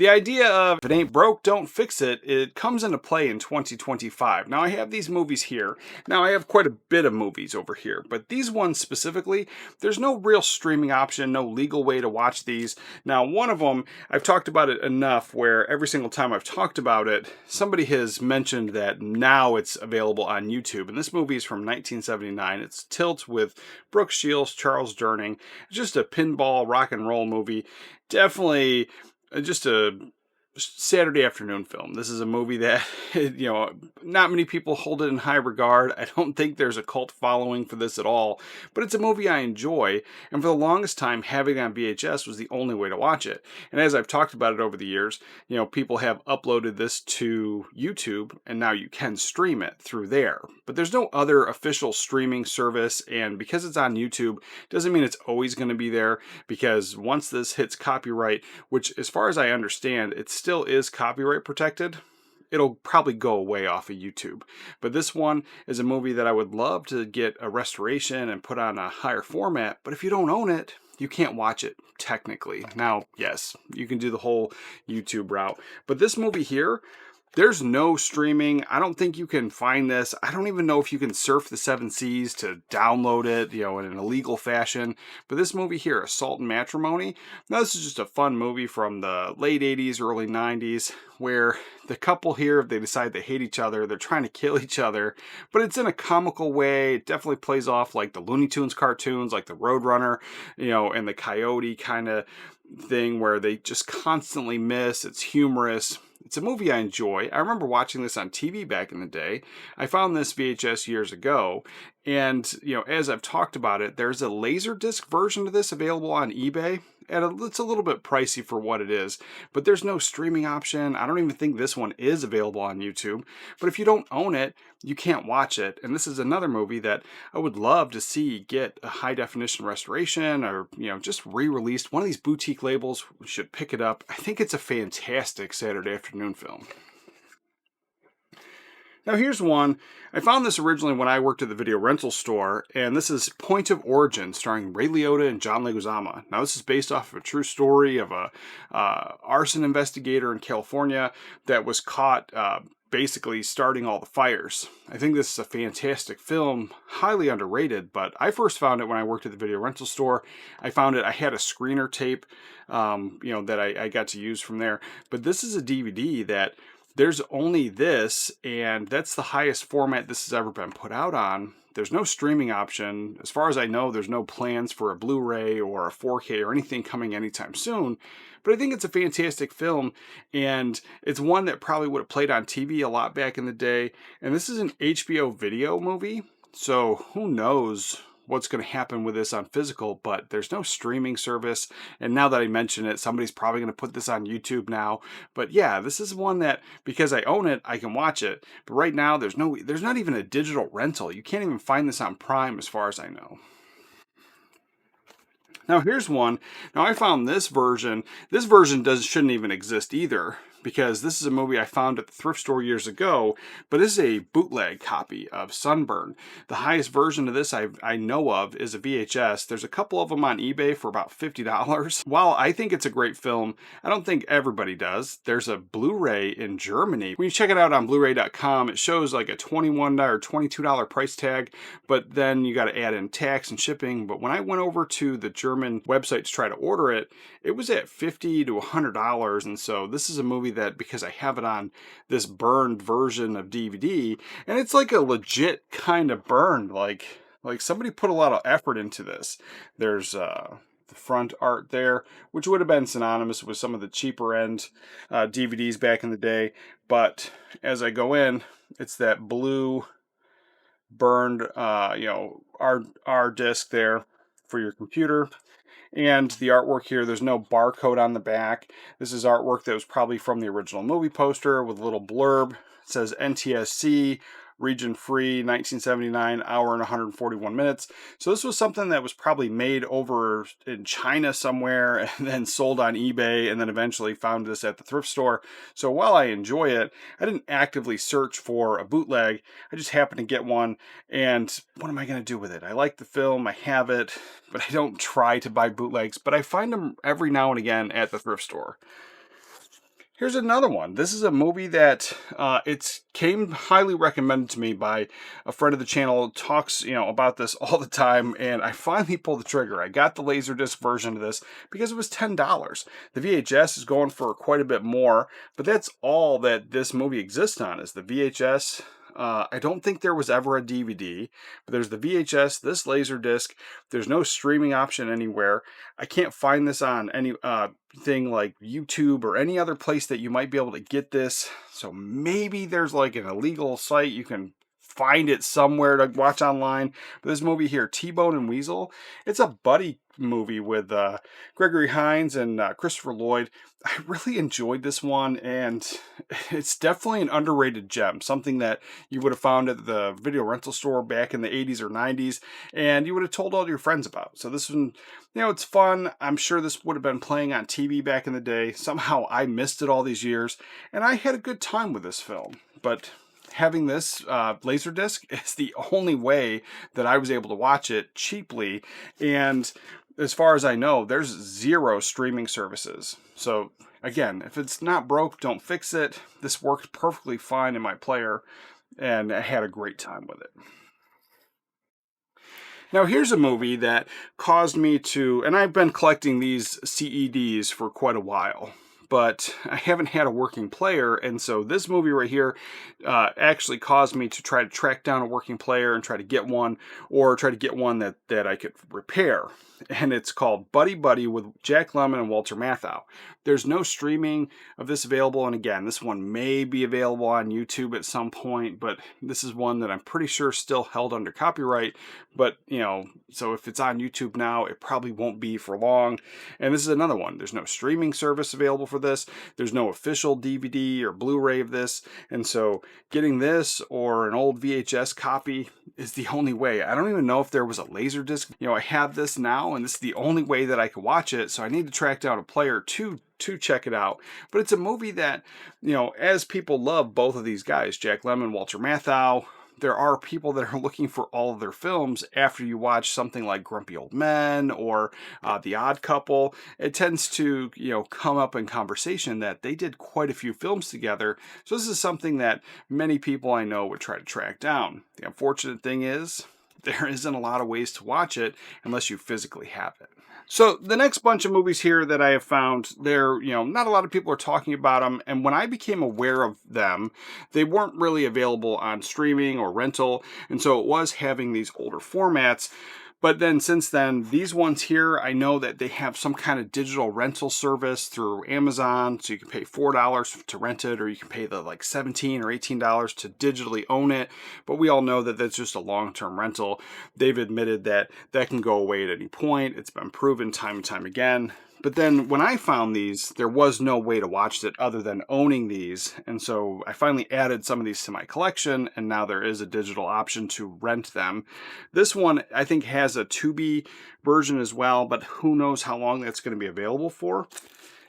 The idea of if it ain't broke, don't fix it, it comes into play in 2025. Now, I have these movies here. Now, I have quite a bit of movies over here, but these ones specifically, there's no real streaming option, no legal way to watch these. Now, one of them, I've talked about it enough where every single time I've talked about it, somebody has mentioned that now it's available on YouTube. And this movie is from 1979. It's Tilt with Brooke Shields, Charles Durning. Just a pinball rock and roll movie. Definitely just a Saturday afternoon film. This is a movie that, not many people hold it in high regard. I don't think there's a cult following for this at all, but it's a movie I enjoy. And for the longest time, having it on VHS was the only way to watch it. And as I've talked about it over the years, people have uploaded this to YouTube and now you can stream it through there. But there's no other official streaming service. And because it's on YouTube, doesn't mean it's always going to be there, because once this hits copyright, which as far as I understand, it's still is copyright protected, it'll probably go away off of YouTube. But this one is a movie that I would love to get a restoration and put on a higher format. But if you don't own it, you can't watch it technically. Now, yes, you can do the whole YouTube route. But this movie here, there's no streaming. I don't think you can find this. I don't even know if you can surf the 7 seas to download it, in an illegal fashion. But this movie here, Assault and Matrimony, now this is just a fun movie from the late 80s, early 90s, where the couple here, if they decide they hate each other, they're trying to kill each other, but it's in a comical way. It definitely plays off like the Looney Tunes cartoons, like the Roadrunner, and the Coyote kind of thing where they just constantly miss. It's humorous. It's a movie I enjoy. I remember watching this on TV back in the day. I found this VHS years ago, and as I've talked about it, there's a Laserdisc version of this available on eBay. And it's a little bit pricey for what it is, but there's no streaming option. I don't even think this one is available on YouTube. But if you don't own it, you can't watch it. And this is another movie that I would love to see get a high definition restoration, or just re-released. One of these boutique labels should pick it up. I think it's a fantastic Saturday afternoon film. Now here's one. I found this originally when I worked at the video rental store, and this is Point of Origin, starring Ray Liotta and John Leguizamo. Now this is based off of a true story of a arson investigator in California that was caught basically starting all the fires. I think this is a fantastic film, highly underrated, but I first found it when I worked at the video rental store. I had a screener tape, that I got to use from there. But this is a DVD that there's only this, and that's the highest format this has ever been put out on. There's no streaming option. As far as I know, there's no plans for a Blu-ray or a 4K or anything coming anytime soon. But I think it's a fantastic film, and it's one that probably would have played on TV a lot back in the day. And this is an HBO video movie, so who knows what's going to happen with this on physical, but there's no streaming service. And now that I mention it, somebody's probably going to put this on YouTube now. But yeah, this is one that, because I own it, I can watch it. But right now, there's not even a digital rental. You can't even find this on Prime as far as I know. Now here's one. Now I found this version. This version shouldn't even exist either, because this is a movie I found at the thrift store years ago, but this is a bootleg copy of Sunburn. The highest version of this I know of is a VHS. There's a couple of them on eBay for about $50. While I think it's a great film, I don't think everybody does. There's a Blu-ray in Germany. When you check it out on Blu-ray.com, it shows like a $21 or $22 price tag, but then you got to add in tax and shipping. But when I went over to the German website to try to order it, it was at $50 to $100. And so this is a movie that, because I have it on this burned version of DVD, and it's like a legit kind of burned, like somebody put a lot of effort into this. There's the front art there, which would have been synonymous with some of the cheaper end DVDs back in the day. But as I go in, it's that blue burned, our disc there for your computer. And the artwork here, there's no barcode on the back. This is artwork that was probably from the original movie poster with a little blurb. It says NTSC, region free, 1979, hour and 141 minutes. So this was something that was probably made over in China somewhere and then sold on eBay, and then eventually found this at the thrift store. So while I enjoy it, I didn't actively search for a bootleg. I just happened to get one, and what am I going to do with it? I like the film, I have it, but I don't try to buy bootlegs, but I find them every now and again at the thrift store. Here's another one. This is a movie that it's came highly recommended to me by a friend of the channel. Talks about this all the time, and I finally pulled the trigger. I got the Laserdisc version of this because it was $10. The VHS is going for quite a bit more, but that's all that this movie exists on is the VHS. I don't think there was ever a DVD, but there's the VHS, this Laserdisc. There's no streaming option anywhere. I can't find this on any thing like YouTube or any other place that you might be able to get this. So maybe there's like an illegal site you can find it somewhere to watch online. But this movie here, T-Bone and Weasel, it's a buddy movie with Gregory Hines and Christopher Lloyd. I really enjoyed this one, and it's definitely an underrated gem, something that you would have found at the video rental store back in the 80s or 90s, and you would have told all your friends about. So this one, it's fun. I'm sure this would have been playing on TV back in the day. Somehow I missed it all these years, and I had a good time with this film. But having this Laserdisc is the only way that I was able to watch it cheaply, and as far as I know, there's 0 streaming services. So again, if it's not broke, don't fix it. This worked perfectly fine in my player, and I had a great time with it. Now here's a movie that caused me to, and I've been collecting these CEDs for quite a while, but I haven't had a working player, and so this movie right here actually caused me to try to track down a working player and try to get one, or try to get one that I could repair. And it's called Buddy Buddy with Jack Lemmon and Walter Matthau. There's no streaming of this available, and again, this one may be available on YouTube at some point, but this is one that I'm pretty sure still held under copyright, but so if it's on YouTube now, it probably won't be for long. And this is another one. There's no streaming service available for this. There's no official DVD or Blu-ray of this, and so getting this or an old VHS copy is the only way. I don't even know if there was a Laserdisc. I have this now, and this is the only way that I could watch it, so I need to track down a player to check it out. But it's a movie that, as people love both of these guys, Jack Lemmon, Walter Matthau, there are people that are looking for all of their films after you watch something like Grumpy Old Men or The Odd Couple. It tends to, come up in conversation that they did quite a few films together. So this is something that many people I know would try to track down. The unfortunate thing is, there isn't a lot of ways to watch it unless you physically have it. So the next bunch of movies here that I have found, not a lot of people are talking about them. And when I became aware of them, they weren't really available on streaming or rental. And so it was having these older formats. But then since then, these ones here, I know that they have some kind of digital rental service through Amazon. So you can pay $4 to rent it, or you can pay the like $17 or $18 to digitally own it. But we all know that that's just a long-term rental. They've admitted that that can go away at any point. It's been proven time and time again. But then when I found these, there was no way to watch it other than owning these. And so I finally added some of these to my collection, and now there is a digital option to rent them. This one, I think, has a Tubi version as well, but who knows how long that's going to be available for.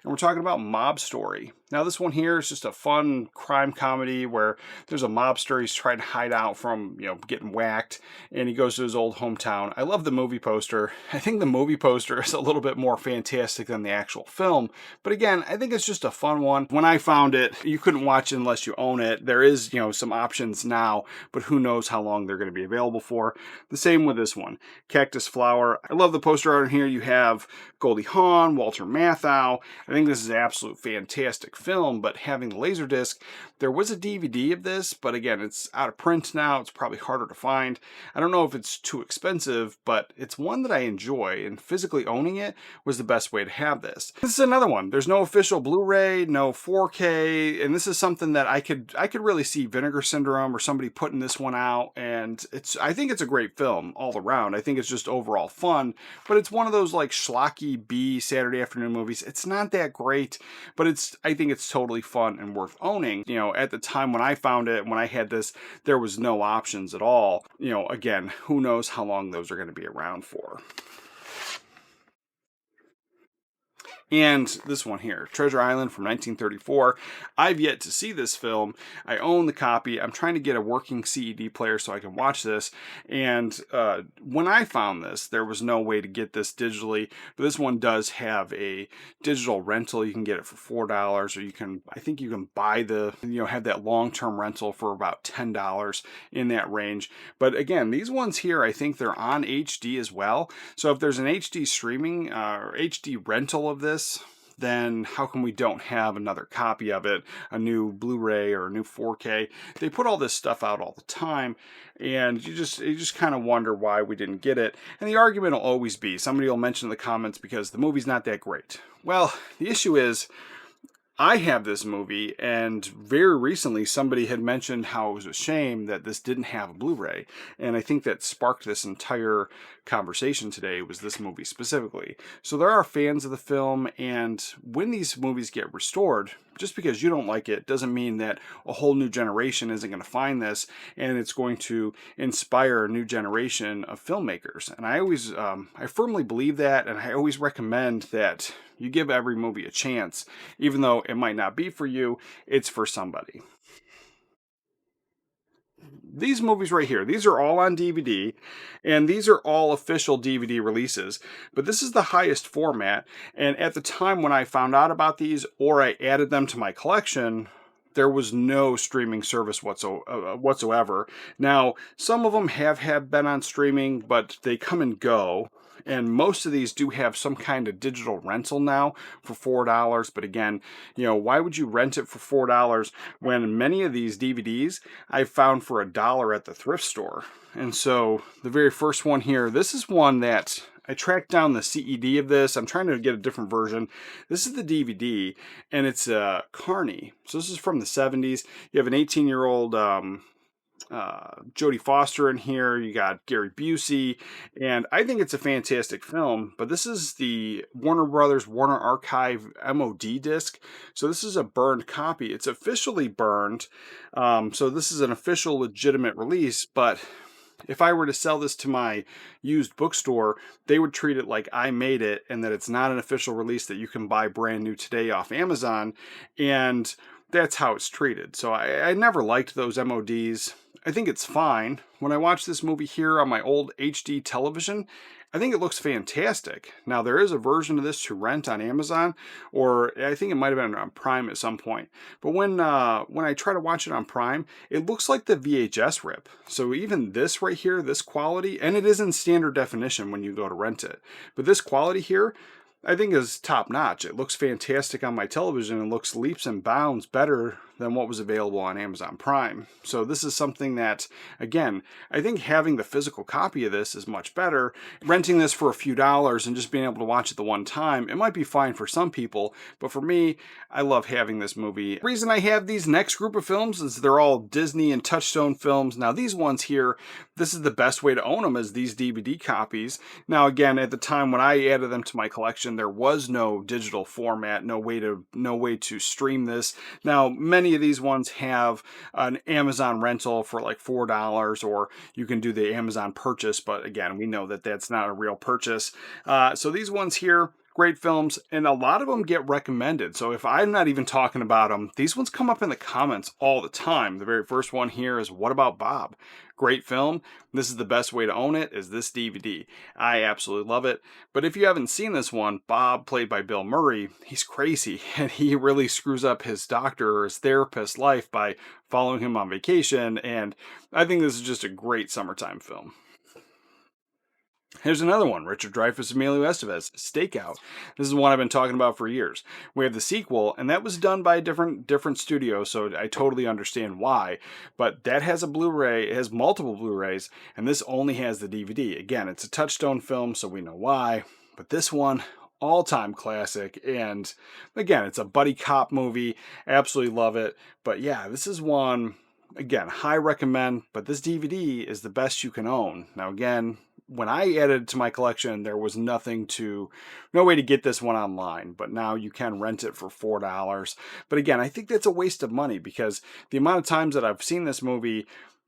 And we're talking about Mob Story. Now this one here is just a fun crime comedy where there's a mobster. He's trying to hide out from, getting whacked, and he goes to his old hometown. I love the movie poster. I think the movie poster is a little bit more fantastic than the actual film. But again, I think it's just a fun one. When I found it, you couldn't watch it unless you own it. There is, some options now, but who knows how long they're going to be available for. The same with this one, Cactus Flower. I love the poster art in here. You have Goldie Hawn, Walter Matthau. I think this is an absolute fantastic film, but having the Laserdisc, there was a DVD of this, but again, it's out of print now. It's probably harder to find. I don't know if it's too expensive, but it's one that I enjoy, and physically owning it was the best way to have this. This is another one. There's no official Blu-ray, no 4K, and this is something that I could really see Vinegar Syndrome or somebody putting this one out, and I think it's a great film all around. I think it's just overall fun, but it's one of those like schlocky B Saturday afternoon movies. It's not that great, but I think it's totally fun and worth owning. At the time when I found it, when I had this, there was no options at all. Again, who knows how long those are going to be around for. And this one here, Treasure Island from 1934. I've yet to see this film. I own the copy. I'm trying to get a working CED player so I can watch this. And when I found this, there was no way to get this digitally. But this one does have a digital rental. You can get it for $4, or you can, I think you can buy the, have that long-term rental for about $10 in that range. But again, these ones here, I think they're on HD as well. So if there's an HD streaming or HD rental of this, then how come we don't have another copy of it, a new Blu-ray or a new 4K? They put all this stuff out all the time, and you just kind of wonder why we didn't get it. And the argument will always be, somebody will mention in the comments, because the movie's not that great. Well, the issue is, I have this movie, and very recently somebody had mentioned how it was a shame that this didn't have a Blu-ray, and I think that sparked this entire conversation today, was this movie specifically. So there are fans of the film, and when these movies get restored, just because you don't like it doesn't mean that a whole new generation isn't going to find this, and it's going to inspire a new generation of filmmakers. And I firmly believe that, and I always recommend that you give every movie a chance, even though it might not be for you, it's for somebody. These movies right here, these are all on DVD, and these are all official DVD releases, but this is the highest format, and at the time when I found out about these, or I added them to my collection, there was no streaming service whatsoever. Now, some of them have been on streaming, but they come and go. And most of these do have some kind of digital rental now for $4. But again, why would you rent it for $4 when many of these DVDs I found for $1 at the thrift store? And so the very first one here, this is one that I tracked down the CED of this. I'm trying to get a different version. This is the DVD, and it's Carney. So this is from the 70s. You have an 18-year-old Jodie Foster in here. You got Gary Busey, and I think it's a fantastic film. But this is the Warner Brothers Warner Archive MOD disc. So this is a burned copy. It's officially burned. So this is an official, legitimate release. But if I were to sell this to my used bookstore, they would treat it like I made it, and that it's not an official release that you can buy brand new today off Amazon. And that's how it's treated. So I never liked those MODs. I think it's fine. When I watch this movie here on my old HD television, I think it looks fantastic. Now, there is a version of this to rent on Amazon, or I think it might have been on Prime at some point. But when I try to watch it on Prime, it looks like the VHS rip. So even this right here, this quality, and it is in standard definition when you go to rent it. But this quality here, I think is top notch. It looks fantastic on my television and looks leaps and bounds better than what was available on Amazon Prime. So this is something that, again, I think having the physical copy of this is much better. Renting this for a few dollars and just being able to watch it the one time, it might be fine for some people, but for me, I love having this movie. The reason I have these next group of films is they're all Disney and Touchstone films. Now these ones here, this is the best way to own them, is these DVD copies. Now again, at the time when I added them to my collection, there was no digital format, no way to stream this. Now many of these ones have an Amazon rental for like $4, or you can do the Amazon purchase, but again, we know that that's not a real purchase. So these ones here, great films, and a lot of them get recommended. So if I'm not even talking about them, these ones come up in the comments all the time. The very first one here is What About Bob? Great film. This is the best way to own it, is this DVD. I absolutely love it. But if you haven't seen this one, Bob, played by Bill Murray, he's crazy, and he really screws up his doctor or his therapist's life by following him on vacation, and I think this is just a great summertime film. Here's another one, Richard Dreyfuss, Emilio Estevez, Stakeout. This is one I've been talking about for years. We have the sequel, and that was done by a different studio, so I totally understand why. But that has a Blu-ray, it has multiple Blu-rays, and this only has the DVD. Again, it's a Touchstone film, so we know why. But this one, all-time classic, and again, it's a buddy cop movie. Absolutely love it. But yeah, this is one, again, high recommend, but this DVD is the best you can own. Now again, when I added it to my collection, there was no way to get this one online, but now you can rent it for $4. But again, I think that's a waste of money, because the amount of times that I've seen this movie,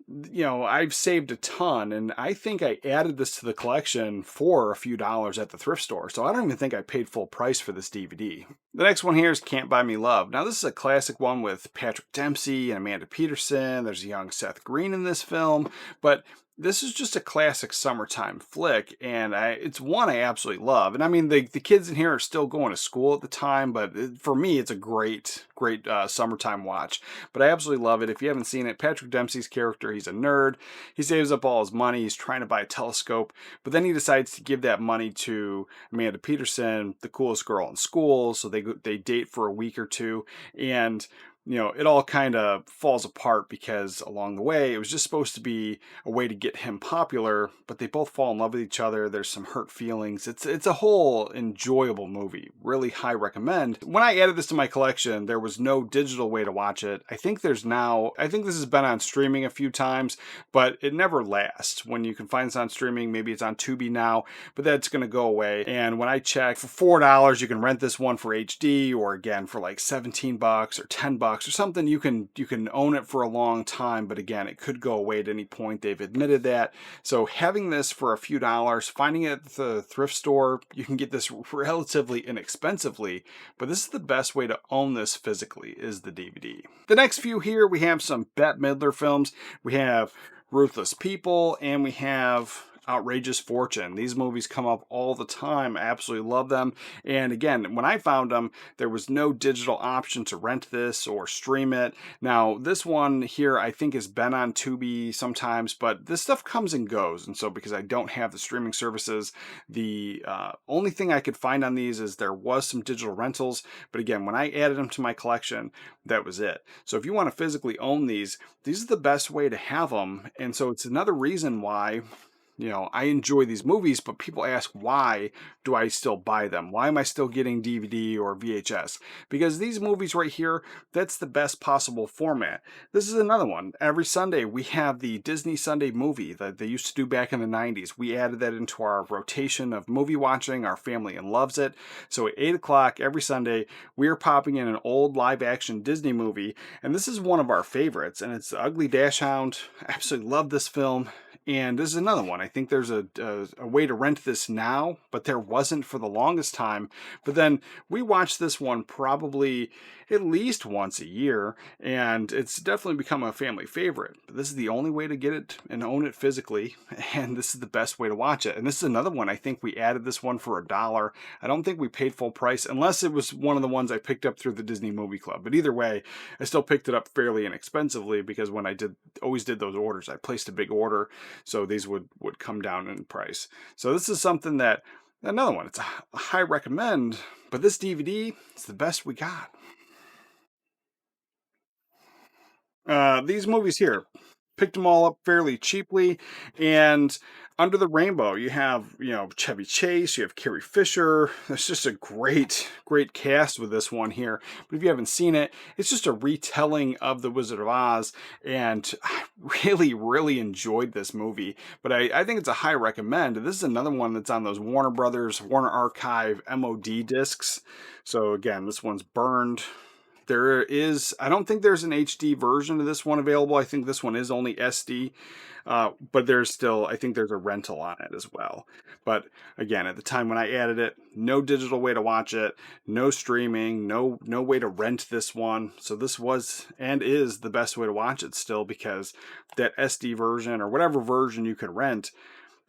I've saved a ton, and I think I added this to the collection for a few dollars at the thrift store. So I don't even think I paid full price for this DVD. The next one here is Can't Buy Me Love. Now, this is a classic one with Patrick Dempsey and Amanda Peterson. There's a young Seth Green in this film, but this is just a classic summertime flick, and it's one I absolutely love. And I mean, the kids in here are still going to school at the time, but for me, it's a great summertime watch. But I absolutely love it. If you haven't seen it, Patrick Dempsey's character, he's a nerd. He saves up all his money. He's trying to buy a telescope, but then he decides to give that money to Amanda Peterson, the coolest girl in school. So they date for a week or two, and it all kind of falls apart because along the way, it was just supposed to be a way to get him popular, but they both fall in love with each other. There's some hurt feelings. It's a whole enjoyable movie. Really high recommend. When I added this to my collection, there was no digital way to watch it. I think this has been on streaming a few times, but it never lasts. When you can find this on streaming, maybe it's on Tubi now, but that's going to go away. And when I check, for $4, you can rent this one for HD, or again, for like $17 or $10 or something, you can own it for a long time, but again, it could go away at any point. They've admitted that. So having this for a few dollars, finding it at the thrift store, you can get this relatively inexpensively, but this is the best way to own this physically, is the DVD. The next few here, we have some Bette Midler films. We have Ruthless People, and we have Outrageous Fortune. These movies come up all the time. I absolutely love them. And again, when I found them, there was no digital option to rent this or stream it. Now, this one here, I think, has been on Tubi sometimes, but this stuff comes and goes. And so because I don't have the streaming services, the only thing I could find on these is there was some digital rentals. But again, when I added them to my collection, that was it. So if you want to physically own these are the best way to have them. And so it's another reason why I enjoy these movies, but people ask, why do I still buy them? Why am I still getting DVD or VHS? Because these movies right here, that's the best possible format. This is another one. Every Sunday, we have the Disney Sunday movie that they used to do back in the 90s. We added that into our rotation of movie watching. Our family loves it. So at 8 o'clock every Sunday, we are popping in an old live action Disney movie. And this is one of our favorites, and it's The Ugly Dachshund. I absolutely love this film. And this is another one. I think there's a way to rent this now, but there wasn't for the longest time. But then we watch this one probably at least once a year, and it's definitely become a family favorite. But this is the only way to get it and own it physically, and this is the best way to watch it. And this is another one. I think we added this one for $1. I don't think we paid full price, unless it was one of the ones I picked up through the Disney Movie Club. But either way, I still picked it up fairly inexpensively, because when I always did those orders, I placed a big order, so these would come down in price. So this is something that, another one, it's a high recommend, but this DVD is the best we got. These movies here, picked them all up fairly cheaply, and Under the Rainbow, you have Chevy Chase, you have Carrie Fisher. There's just a great cast with this one here. But if you haven't seen it, it's just a retelling of The Wizard of Oz, and I really enjoyed this movie. But I think it's a high recommend. This is another one that's on those Warner Brothers Warner Archive MOD discs. So again, this one's burned. I don't think there's an HD version of this one available. I think this one is only SD, but I think there's a rental on it as well. But again, at the time when I added it, no digital way to watch it, no streaming, no way to rent this one. So this was and is the best way to watch it still, because that SD version or whatever version you could rent,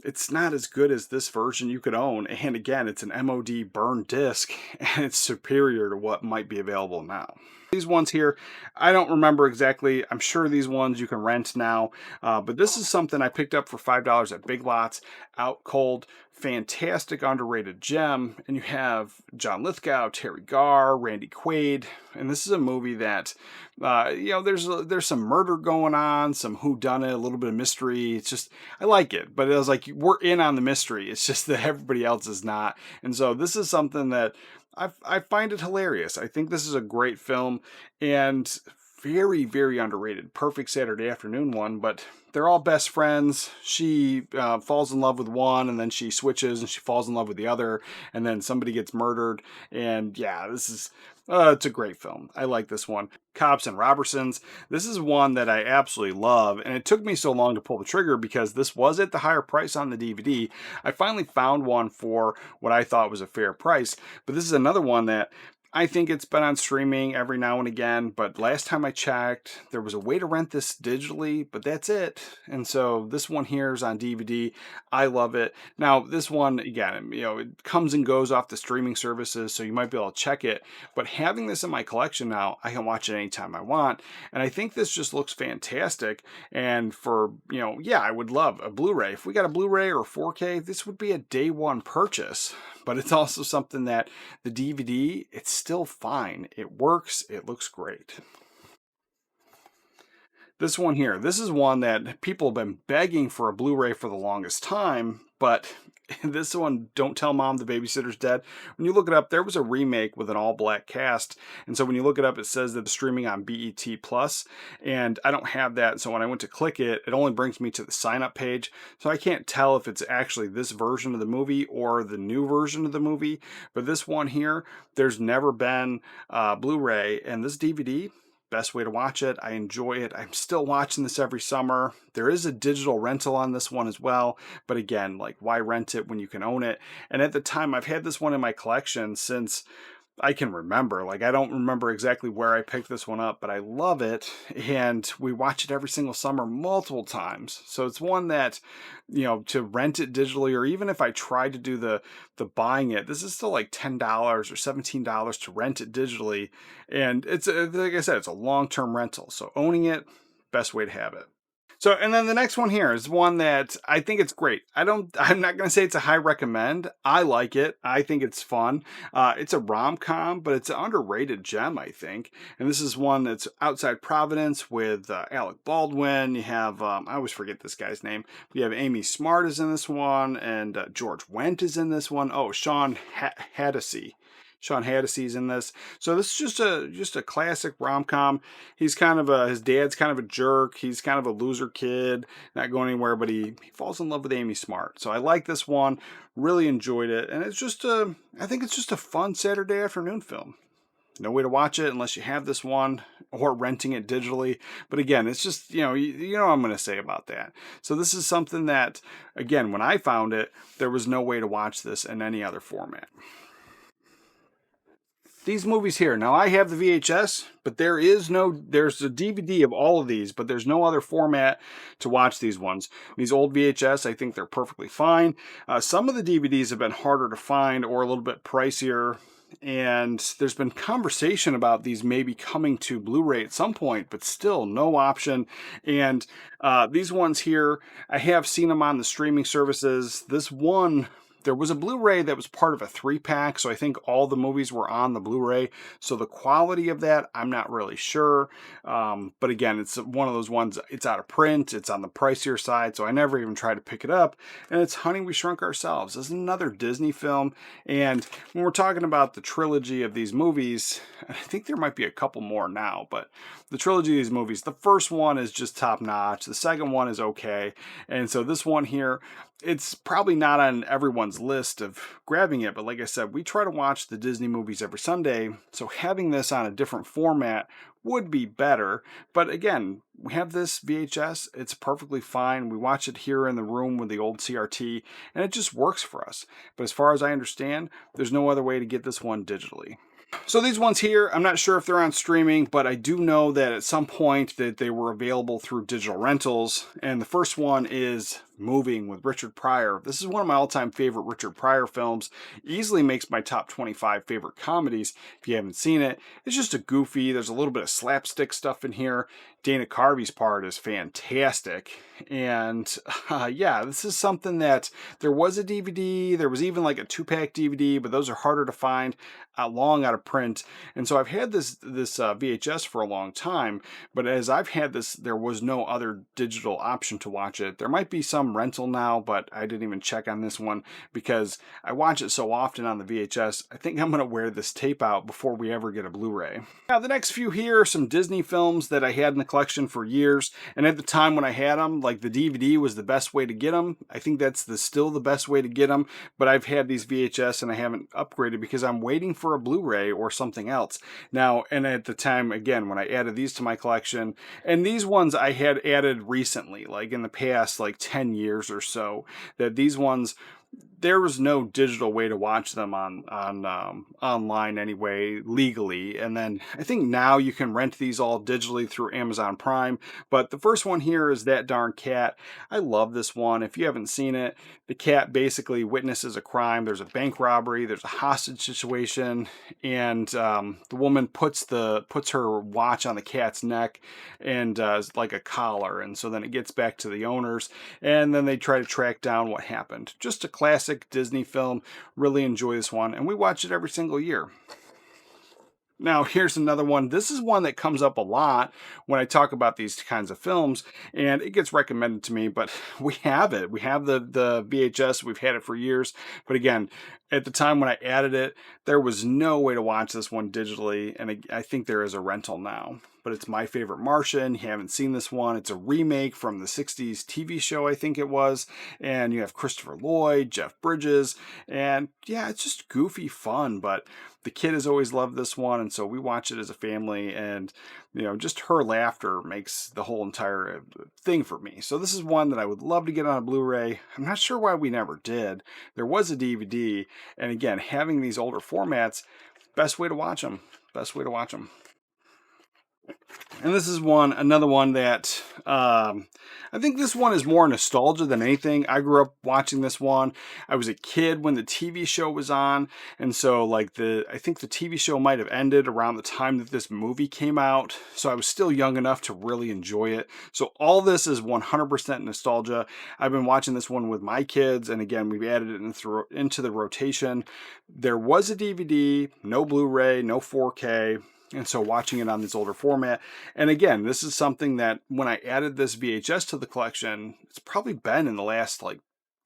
it's not as good as this version you could own. And again, it's an MOD burned disc, and it's superior to what might be available now. These ones here, I don't remember exactly. I'm sure these ones you can rent now, but this is something I picked up for $5 at Big Lots. Out Cold, fantastic underrated gem. And you have John Lithgow, Terry Garr, Randy Quaid, and this is a movie that there's some murder going on, some whodunit, a little bit of mystery. It's just, I like it, but it was like, we're in on the mystery. It's just that everybody else is not. And so this is something that I find it hilarious. I think this is a great film, and very, very underrated. Perfect Saturday afternoon one, but they're all best friends. She falls in love with one, and then she switches and she falls in love with the other, and then somebody gets murdered. And yeah, this is it's a great film. I like this one. Cops and Robertsons. This is one that I absolutely love, and it took me so long to pull the trigger because this was at the higher price on the DVD. I finally found one for what I thought was a fair price, but this is another one that I think it's been on streaming every now and again, but last time I checked, there was a way to rent this digitally, but that's it. And so this one here is on DVD. I love it. Now, this one, again, it comes and goes off the streaming services, so you might be able to check it. But having this in my collection now, I can watch it anytime I want. And I think this just looks fantastic. And for, yeah, I would love a Blu-ray. If we got a Blu-ray or 4K, this would be a day one purchase. But it's also something that the DVD, it's still fine. It works. It looks great. This one here, this is one that people have been begging for a Blu-ray for the longest time, but this one, Don't Tell Mom the Babysitter's Dead. When you look it up, there was a remake with an all-black cast, and so when you look it up, it says that it's streaming on BET Plus, and I don't have that, so when I went to click it, it only brings me to the sign-up page, so I can't tell if it's actually this version of the movie or the new version of the movie, but this one here, there's never been Blu-ray, and this DVD, best way to watch it. I enjoy it. I'm still watching this every summer. There is a digital rental on this one as well, but again, like, why rent it when you can own it? And at the time, I've had this one in my collection since I can remember. Like, I don't remember exactly where I picked this one up, but I love it, and we watch it every single summer multiple times. So it's one that, to rent it digitally, or even if I tried to do the buying it, this is still like $10 or $17 to rent it digitally, and it's like I said, it's a long-term rental. So owning it, best way to have it. So, and then the next one here is one that I think it's great. I'm not going to say it's a high recommend. I like it. I think it's fun. It's a rom-com, but it's an underrated gem, I think. And this is one that's Outside Providence with Alec Baldwin. You have, I always forget this guy's name. You have Amy Smart is in this one, and George Wendt is in this one. Oh, Sean Hattasey. Sean Hattasey's in this. So this is just a classic rom-com. He's kind of his dad's kind of a jerk. He's kind of a loser kid, not going anywhere, but he falls in love with Amy Smart. So I like this one, really enjoyed it. And it's I think it's just a fun Saturday afternoon film. No way to watch it unless you have this one or renting it digitally. But again, it's just, you know what I'm going to say about that. So this is something that, again, when I found it, there was no way to watch this in any other format. These movies here. Now I have the VHS, but there's a DVD of all of these, but there's no other format to watch these ones. These old VHS, I think they're perfectly fine. Some of the DVDs have been harder to find or a little bit pricier. And there's been conversation about these maybe coming to Blu-ray at some point, but still no option. And these ones here, I have seen them on the streaming services. This one, there was a Blu-ray that was part of a 3-pack, so I think all the movies were on the Blu-ray. So the quality of that, I'm not really sure. But again, it's one of those ones, it's out of print, it's on the pricier side, so I never even tried to pick it up. And it's Honey, We Shrunk Ourselves. This is another Disney film. And when we're talking about the trilogy of these movies, I think there might be a couple more now, but the trilogy of these movies, the first one is just top-notch. The second one is okay. And so this one here, it's probably not on everyone's list of grabbing it, but like I said, we try to watch the Disney movies every Sunday, so having this on a different format would be better. But again, we have this VHS, it's perfectly fine. We watch it here in the room with the old CRT, and it just works for us. But as far as I understand, there's no other way to get this one digitally. So these ones here, I'm not sure if they're on streaming, but I do know that at some point that they were available through digital rentals. And the first one is Moving with Richard Pryor. This is one of my all-time favorite Richard Pryor films. Easily makes my top 25 favorite comedies. If you haven't seen it, it's just a goofy, there's a little bit of slapstick stuff in here. Dana Carvey's part is fantastic. And yeah, this is something that there was a DVD, there was even like a 2-pack DVD, but those are harder to find, long out of print. And so I've had this VHS for a long time, but as I've had this, there was no other digital option to watch it. There might be some some rental now, but I didn't even check on this one because I watch it so often on the VHS. I think I'm going to wear this tape out before we ever get a Blu-ray. Now, the next few here are some Disney films that I had in the collection for years, and at the time when I had them, like the DVD was the best way to get them. I think that's still the best way to get them, but I've had these VHS and I haven't upgraded because I'm waiting for a Blu-ray or something else. Now, and at the time, again, when I added these to my collection, and these ones I had added recently, like in the past, like 10 years or so, that these ones, there was no digital way to watch them on online anyway, legally. And then I think now you can rent these all digitally through Amazon Prime. But the first one here is That Darn Cat. I love this one. If you haven't seen it, the cat basically witnesses a crime. There's a bank robbery, there's a hostage situation, and the woman puts her watch on the cat's neck and like a collar. And so then it gets back to the owners, and then they try to track down what happened. Just a classic Disney film. Really enjoy this one, and we watch it every single year. Now, here's another one. This is one that comes up a lot when I talk about these kinds of films, and it gets recommended to me, but we have it. We have the VHS. We've had it for years. But again, at the time when I added it, there was no way to watch this one digitally, and I think there is a rental now. But it's My Favorite Martian. You haven't seen this one. It's a remake from the 60s TV show, I think it was. And you have Christopher Lloyd, Jeff Bridges, and yeah, it's just goofy fun, but the kid has always loved this one, and so we watch it as a family, and just her laughter makes the whole entire thing for me. So this is one that I would love to get on a Blu-ray. I'm not sure why we never did. There was a DVD, and again, having these older formats, best way to watch them. Best way to watch them. And this is another one that I think this one is more nostalgia than anything. I grew up watching this one. I was a kid when the TV show was on, and so I think the TV show might have ended around the time that this movie came out. So I was still young enough to really enjoy it. So all this is 100% nostalgia. I've been watching this one with my kids, and again, we've added it into the rotation. There was a DVD, no Blu-ray, no 4K. And so watching it on this older format. And again, this is something that when I added this VHS to the collection, it's probably been in the last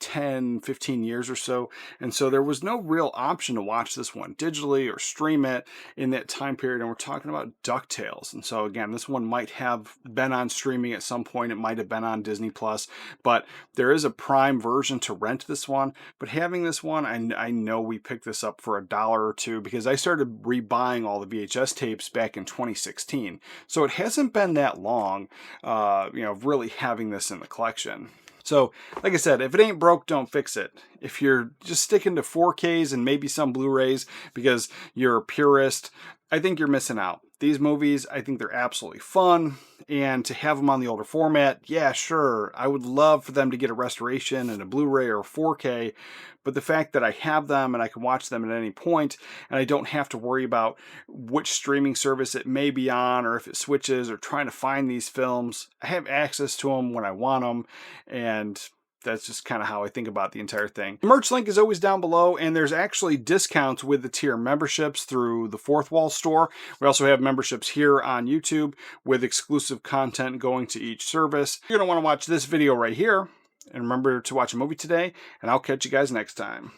10, 15 years or so. And so there was no real option to watch this one digitally or stream it in that time period. And we're talking about DuckTales. And so again, this one might have been on streaming at some point. It might have been on Disney Plus, but there is a Prime version to rent this one. But having this one, I know we picked this up for $1 or $2 because I started rebuying all the VHS tapes back in 2016. So it hasn't been that long, really having this in the collection. So, like I said, if it ain't broke, don't fix it. If you're just sticking to 4Ks and maybe some Blu-rays because you're a purist, I think you're missing out. These movies, I think they're absolutely fun, and to have them on the older format, yeah, sure, I would love for them to get a restoration and a Blu-ray or a 4K, but the fact that I have them and I can watch them at any point, and I don't have to worry about which streaming service it may be on or if it switches or trying to find these films, I have access to them when I want them, and that's just kind of how I think about the entire thing. The merch link is always down below, and there's actually discounts with the tier memberships through the Fourth Wall store. We also have memberships here on YouTube with exclusive content going to each service. You're going to want to watch this video right here, and remember to watch a movie today, and I'll catch you guys next time.